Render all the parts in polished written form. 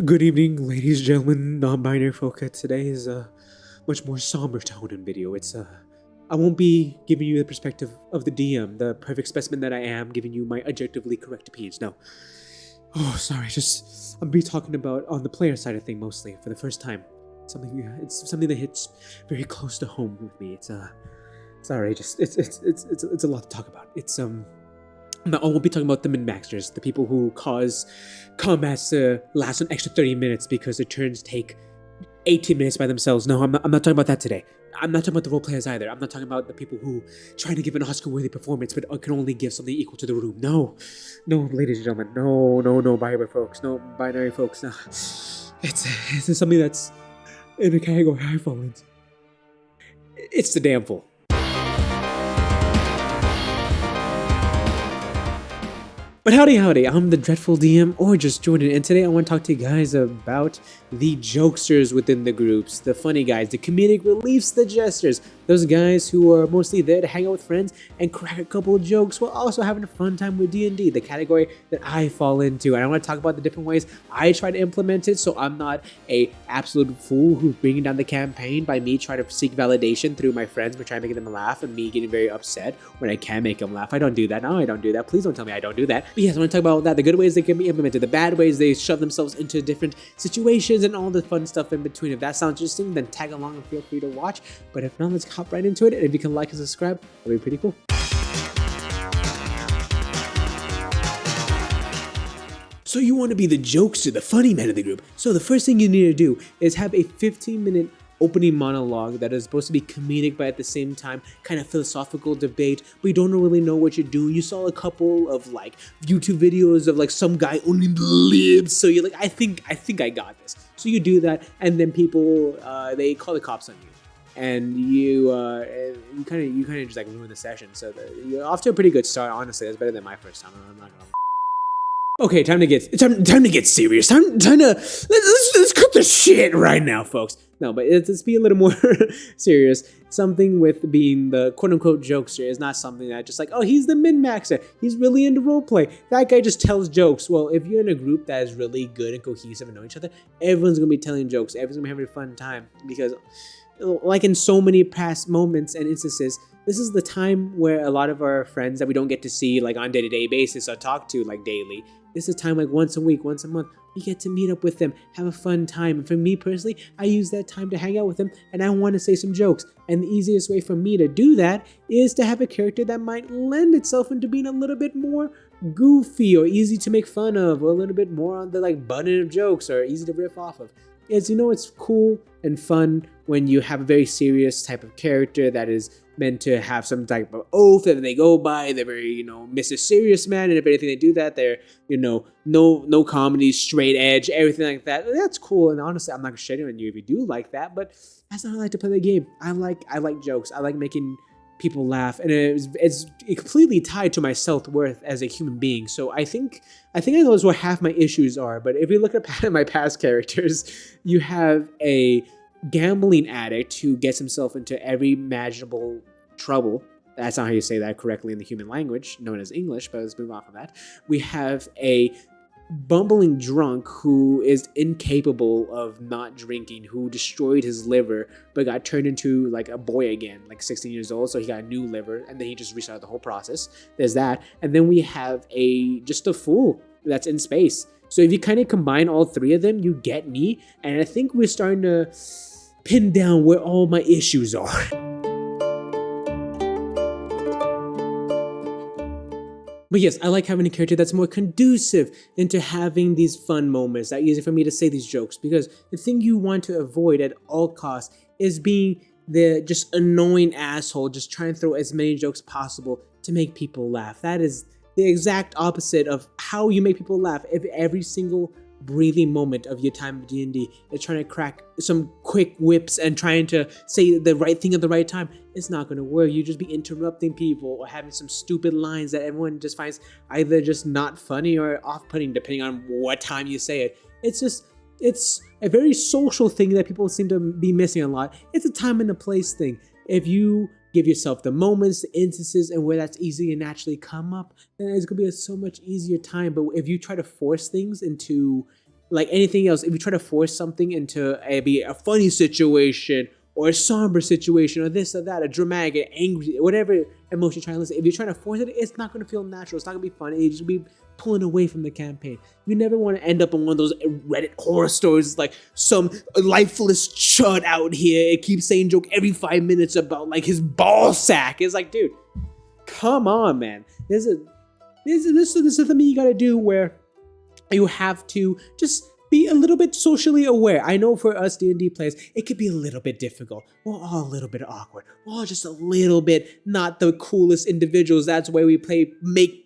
Good evening, ladies, gentlemen, non-binary folk. Today is a much more somber tone in video. I won't be giving you the perspective of the DM, the perfect specimen that I am, giving you my objectively correct opinions. No. Oh, sorry. I'm be talking about on the player side of thing mostly for the first time. It's something that hits very close to home with me. Sorry. It's a lot to talk about. I won't be talking about the min-maxers, the people who cause combats to last an extra 30 minutes because the turns take 18 minutes by themselves. No, I'm not talking about that today. I'm not talking about the role players either. I'm not talking about the people who try to give an Oscar-worthy performance but can only give something equal to the room. No, ladies and gentlemen, no, binary folks, no. It's something that's in a category I fall into. It's the damn fool. But howdy, I'm the Dreadful DM, or just joining in. Today I want to talk to you guys about the jokesters within the groups, the funny guys, the comedic reliefs, the jesters, those guys who are mostly there to hang out with friends and crack a couple of jokes while also having a fun time with D&D, the category that I fall into. And I want to talk about the different ways I try to implement it so I'm not a absolute fool who's bringing down the campaign by me trying to seek validation through my friends by trying to make them laugh and me getting very upset when I can make them laugh. I don't do that. No, I don't do that. Please don't tell me I don't do that. But yes, I want to talk about that, the good ways they can be implemented, the bad ways they shove themselves into different situations, and all the fun stuff in between. If that sounds interesting, then tag along and feel free to watch. But if not, let's hop right into it. And if you can like and subscribe, that'd be pretty cool. So you want to be the jokester, the funny man of the group. So the first thing you need to do is have a 15-minute opening monologue that is supposed to be comedic, but at the same time kind of philosophical debate, but you don't really know what you're doing. You saw a couple of like YouTube videos of like some guy owning the libs, so you're like, I think I got this. So you do that, and then people they call the cops on you, and you kind of just like ruin the session. So you're off to a pretty good start. Honestly, that's better than my first time. I'm not gonna. Okay, time to get serious. Time to let's cut the shit right now, folks. No, but let's be a little more serious. Something with being the quote-unquote jokester is not something that just like, oh, he's the min-maxer. He's really into roleplay. That guy just tells jokes. Well, if you're in a group that is really good and cohesive and know each other, everyone's gonna be telling jokes. Everyone's gonna be having a fun time because, like in so many past moments and instances, this is the time where a lot of our friends that we don't get to see like on day-to-day basis or talk to like daily. This is time like once a week, once a month, we get to meet up with them, have a fun time. And for me personally, I use that time to hang out with them and I want to say some jokes. And the easiest way for me to do that is to have a character that might lend itself into being a little bit more goofy or easy to make fun of, or a little bit more on the like button of jokes or easy to riff off of. It's cool and fun when you have a very serious type of character that is meant to have some type of oath that they go by. They're very, Mr. Serious Man, and if anything they do that, they're, no comedy, straight edge, everything like that. That's cool, and honestly, I'm not gonna shit on you if you do like that, but that's not how I like to play the game. I like jokes. I like making people laugh, and it's completely tied to my self-worth as a human being. So I think I know where half my issues are. But if you look at my past characters, you have a gambling addict who gets himself into every imaginable trouble. That's not how you say that correctly in the human language, known as English, but let's move off of that. We have a bumbling drunk who is incapable of not drinking, who destroyed his liver but got turned into like a boy again, like 16 years old, so he got a new liver, and then he just restarted the whole process. There's that. And then we have just a fool that's in space. So if you kind of combine all three of them, you get me, and I think we're starting to pin down where all my issues are. But yes, I like having a character that's more conducive into having these fun moments that are easy for me to say these jokes, because the thing you want to avoid at all costs is being the just annoying asshole just trying to throw as many jokes possible to make people laugh. That is the exact opposite of how you make people laugh. If every single breathing moment of your time of D&D is trying to crack some quick whips and trying to say the right thing at the right time, it's not going to work. You just be interrupting people or having some stupid lines that everyone just finds either just not funny or off-putting depending on what time you say it. It's a very social thing that people seem to be missing a lot. It's a time and a place thing. If you give yourself the moments, the instances, and where that's easy to naturally come up, then it's going to be a so much easier time. But if you try to force things into like anything else, if you try to force something into be a funny situation or a somber situation or this or that, a dramatic, angry, whatever emotion you're trying to listen, if you're trying to force it, it's not going to feel natural. It's not going to be fun. It's just be pulling away from the campaign. You never want to end up in one of those Reddit horror stories like some lifeless chud out here. It keeps saying joke every 5 minutes about like his ball sack. It's like, dude, come on, man. This is something you got to do where you have to just be a little bit socially aware. I know for us D&D players, it could be a little bit difficult. We're all a little bit awkward. We're all just a little bit not the coolest individuals. That's why we play make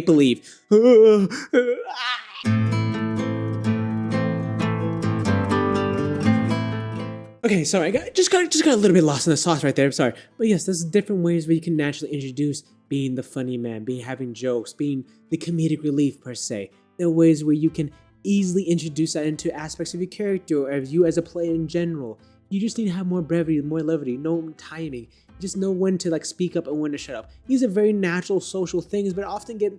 believe. Okay, sorry, I just got a little bit lost in the sauce right there. I'm sorry, but yes, there's different ways where you can naturally introduce being the funny man, being having jokes, being the comedic relief per se. There are ways where you can easily introduce that into aspects of your character or of you as a player in general. You just need to have more brevity, more levity, no timing. You just know when to like speak up and when to shut up. These are very natural social things, but often get,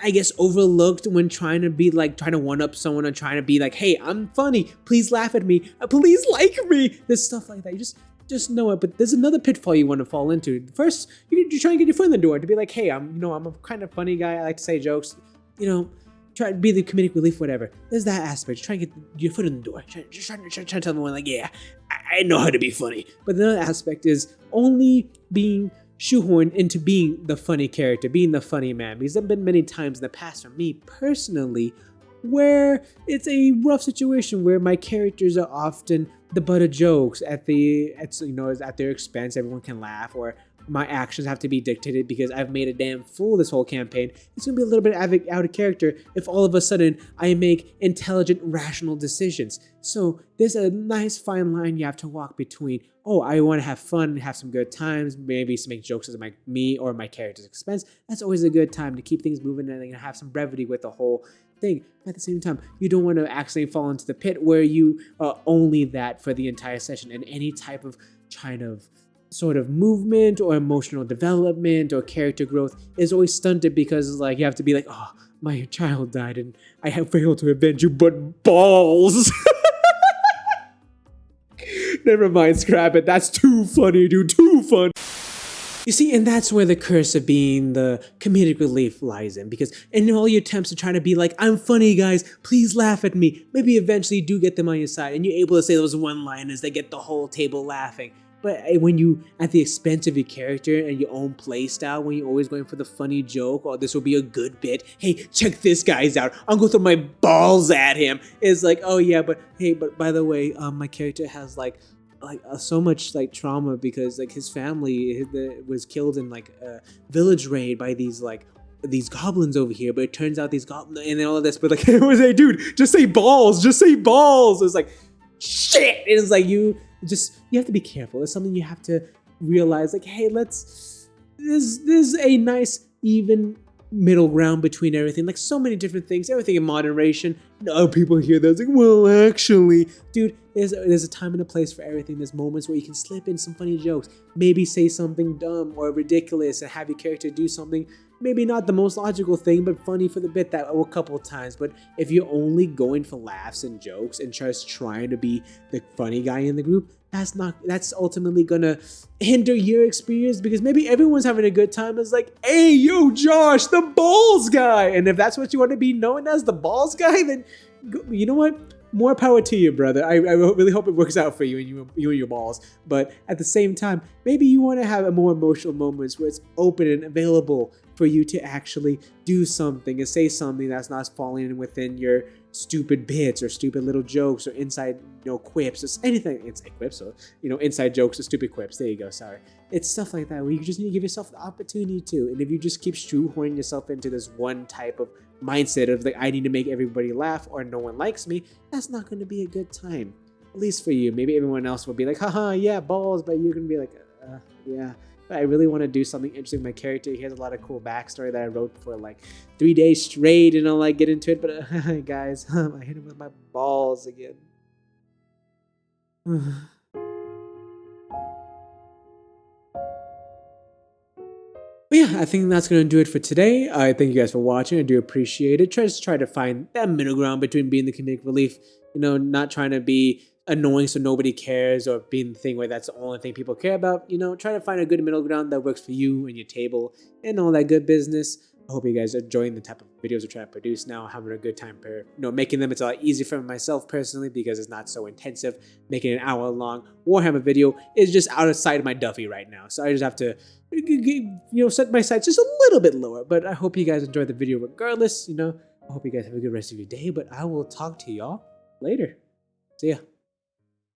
I guess, overlooked when trying to one up someone and trying to be like, hey, I'm funny, please laugh at me, please like me. There's stuff like that. You just know it. But there's another pitfall you want to fall into. First, you're trying to get your foot in the door to be like, hey, I'm a kind of funny guy. I like to say jokes. Try to be the comedic relief, whatever. There's that aspect. Try to get your foot in the door. Try to tell everyone like, yeah, I know how to be funny. But the other aspect is only being shoehorned into being the funny character, being the funny man. Because there have been many times in the past for me personally where it's a rough situation where my characters are often the butt of jokes at their expense. Everyone can laugh, or my actions have to be dictated because I've made a damn fool this whole campaign. It's gonna be a little bit out of character if all of a sudden I make intelligent, rational decisions. So there's a nice fine line you have to walk between, oh, I want to have fun, have some good times, maybe make jokes at me or my character's expense. That's always a good time to keep things moving and have some brevity with the whole thing. But at the same time, you don't want to accidentally fall into the pit where you are only that for the entire session, and any type of sort of movement or emotional development or character growth is always stunted because like you have to be like, oh, my child died and I have failed to avenge you, but balls. Never mind, scrap it. That's too funny, dude. Too funny. You see, and that's where the curse of being the comedic relief lies in, because in all your attempts to try to be like, I'm funny, guys, please laugh at me, maybe eventually you do get them on your side and you're able to say those one-liners that get the whole table laughing. But when you, at the expense of your character and your own play style, when you're always going for the funny joke, or this will be a good bit, hey, check this guy's out, I'm gonna throw my balls at him. It's like, oh yeah, but hey, but by the way, my character has so much like trauma because like his family was killed in like a village raid by these goblins over here, but it turns out these goblins and then all of this, but like, it was, hey dude, just say balls. It's like, shit. It's like you have to be careful. It's something you have to realize, like, hey, there's a nice even middle ground between everything. Like so many different things, everything in moderation. No, people hear that, it's like, well, actually, dude, there's a time and a place for everything. There's moments where you can slip in some funny jokes, maybe say something dumb or ridiculous and have your character do something maybe not the most logical thing, but funny for the bit that a couple of times. But if you're only going for laughs and jokes and just trying to be the funny guy in the group, that's ultimately gonna hinder your experience, because maybe everyone's having a good time. It's like, hey, yo, Josh, the balls guy. And if that's what you want to be known as, the balls guy, then you know what? More power to you, brother. I really hope it works out for you and your balls. But at the same time, maybe you want to have a more emotional moments where it's open and available for you to actually do something and say something that's not falling within your stupid bits or stupid little jokes or inside quips or anything. Inside quips, or inside jokes or stupid quips. There you go. Sorry. It's stuff like that where you just need to give yourself the opportunity to. And if you just keep shoehorning yourself into this one type of mindset of like, I need to make everybody laugh or no one likes me, that's not going to be a good time. At least for you. Maybe everyone else will be like, haha, yeah, balls, but you're going to be like, yeah. But I really want to do something interesting with my character. He has a lot of cool backstory that I wrote for like 3 days straight, and I'll like get into it. But guys, I hit him with my balls again. But yeah, I think that's gonna do it for today. I thank you guys for watching. I do appreciate it. Try to find that middle ground between being the comedic relief, not trying to be annoying so nobody cares, or being the thing where that's the only thing people care about. Try to find a good middle ground that works for you and your table and all that good business. I hope you guys are enjoying the type of videos we're trying to produce now, having a good time making them. It's a lot easier for myself personally because it's not so intensive. Making an hour long Warhammer video is just outside my Duffy right now. So I just have to set my sights just a little bit lower. But I hope you guys enjoyed the video regardless. I hope you guys have a good rest of your day, but I will talk to y'all later. See ya.